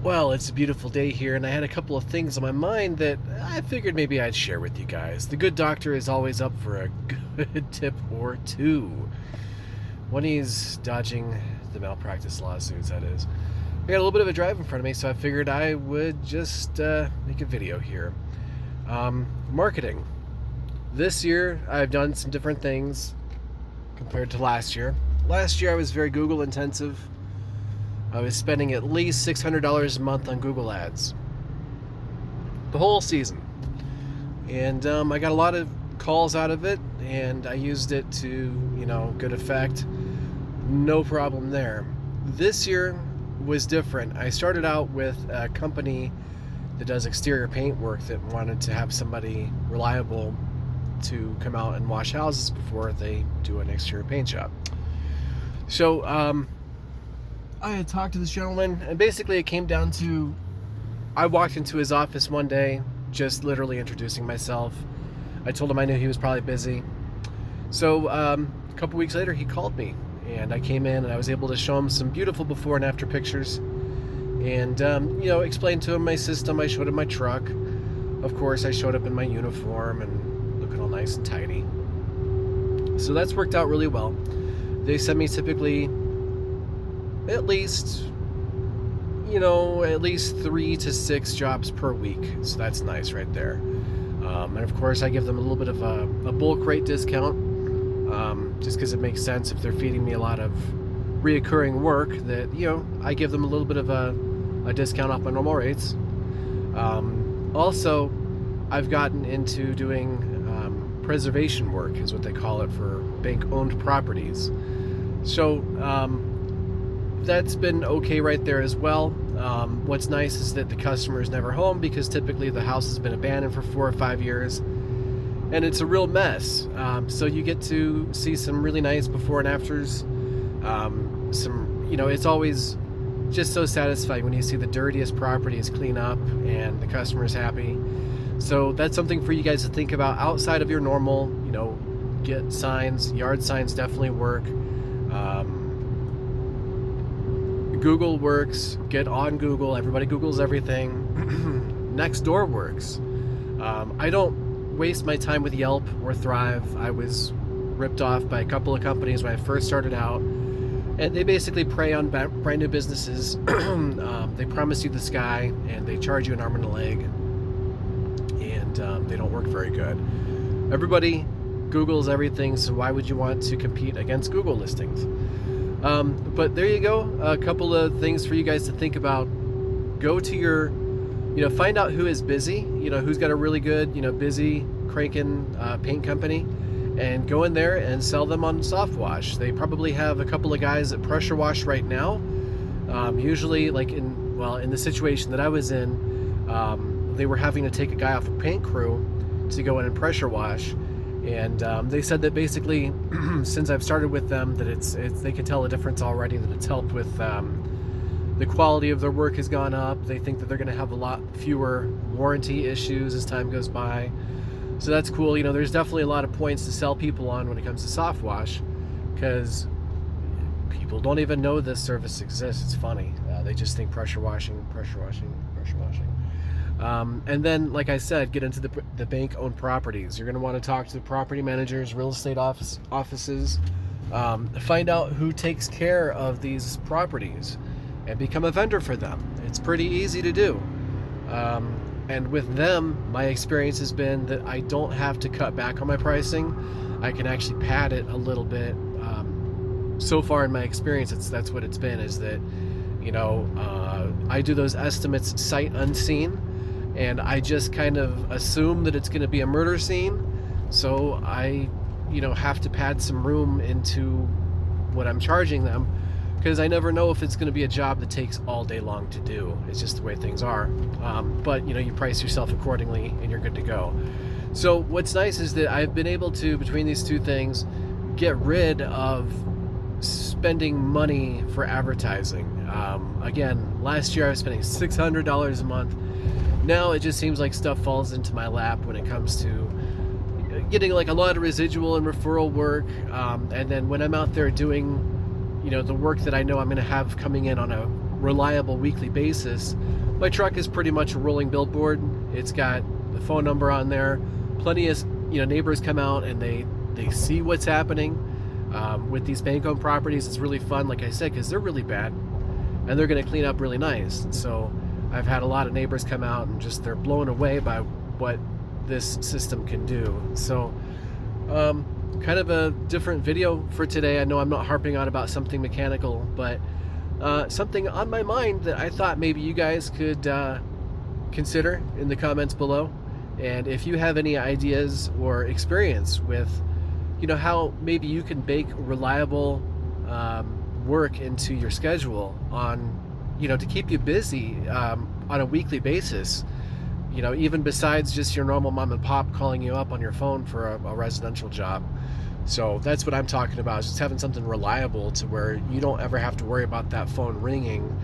Well, it's a beautiful day here, and I had a couple of things on my mind that I figured maybe I'd share with you guys. The good doctor is always up for a good tip or two when he's dodging the malpractice lawsuits, that is. I got a little bit of a drive in front of me, so I figured I would just make a video here. Marketing. This year, I've done some different things compared to last year. Last year, I was very Google intensive. I was spending at least $600 a month on Google ads. The whole season. And I got a lot of calls out of it, and I used it to, good effect. No problem there. This year was different. I started out with a company that does exterior paint work that wanted to have somebody reliable to come out and wash houses before they do an exterior paint job. So, I had talked to this gentleman, and basically it came down to, I walked into his office one day, just literally introducing myself. I told him I knew he was probably busy. So a couple weeks later, he called me, and I came in, and I was able to show him some beautiful before and after pictures, and explained to him my system. I showed him my truck. Of course, I showed up in my uniform and looking all nice and tidy. So that's worked out really well. They send me typically at least 3 to 6 jobs per week. So that's nice right there. And of course, I give them a little bit of a bulk rate discount, just because it makes sense if they're feeding me a lot of reoccurring work that, I give them a little bit of a discount off my normal rates. Also, I've gotten into doing preservation work, is what they call it, for bank-owned properties. So, that's been okay right there as well. What's nice is that the customer is never home, because typically the house has been abandoned for 4 or 5 years, and it's a real mess. So you get to see some really nice before and afters. It's always just so satisfying when you see the dirtiest properties clean up and the customer's happy. So that's something for you guys to think about outside of your normal, get signs. Yard signs definitely work. Google works. Get on Google. Everybody Googles everything. Nextdoor works. I don't waste my time with Yelp or Thrive. I was ripped off by a couple of companies when I first started out, and they basically prey on brand new businesses. They promise you the sky, and they charge you an arm and a leg, and they don't work very good. Everybody Googles everything, so why would you want to compete against Google listings? But there you go. A couple of things for you guys to think about. Go to your, find out who is busy, who's got a really good, busy cranking paint company, and go in there and sell them on softwash. They probably have a couple of guys that pressure wash right now. Usually, like in the situation that I was in, they were having to take a guy off a paint crew to go in and pressure wash. And they said that basically, since I've started with them, that it's they can tell a difference already, that it's helped with the quality of their work has gone up. They think that they're going to have a lot fewer warranty issues as time goes by. So that's cool. There's definitely a lot of points to sell people on when it comes to softwash, because people don't even know this service exists. It's funny. They just think pressure washing. And then, like I said, get into the bank-owned properties. You're going to want to talk to the property managers, real estate offices, find out who takes care of these properties, and become a vendor for them. It's pretty easy to do. And with them, my experience has been that I don't have to cut back on my pricing. I can actually pad it a little bit. So far in my experience, that's what it's been, is that, I do those estimates sight unseen, and I just kind of assume that it's going to be a murder scene. So I, have to pad some room into what I'm charging them, because I never know if it's going to be a job that takes all day long to do. It's just the way things are. But, you price yourself accordingly, and you're good to go. So what's nice is that I've been able to, between these two things, get rid of spending money for advertising. Again, last year I was spending $600 a month. Now it just seems like stuff falls into my lap when it comes to getting like a lot of residual and referral work, and then when I'm out there doing, the work that I know I'm going to have coming in on a reliable weekly basis. My truck is pretty much a rolling billboard. It's got the phone number on there. Plenty of neighbors come out and they see what's happening with these bank-owned properties. It's really fun, like I said, because they're really bad and they're going to clean up really nice. And so I've had a lot of neighbors come out and just they're blown away by what this system can do. So kind of a different video for today. I know I'm not harping on about something mechanical, but something on my mind that I thought maybe you guys could consider in the comments below. And if you have any ideas or experience with how maybe you can bake reliable work into your schedule on to keep you busy on a weekly basis, even besides just your normal mom and pop calling you up on your phone for a residential job. So that's what I'm talking about, is just having something reliable to where you don't ever have to worry about that phone ringing.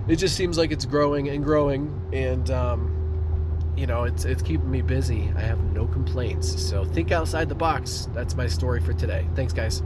It just seems like it's growing and growing, and it's keeping me busy. I have no complaints. So think outside the box. That's my story for today. Thanks, guys.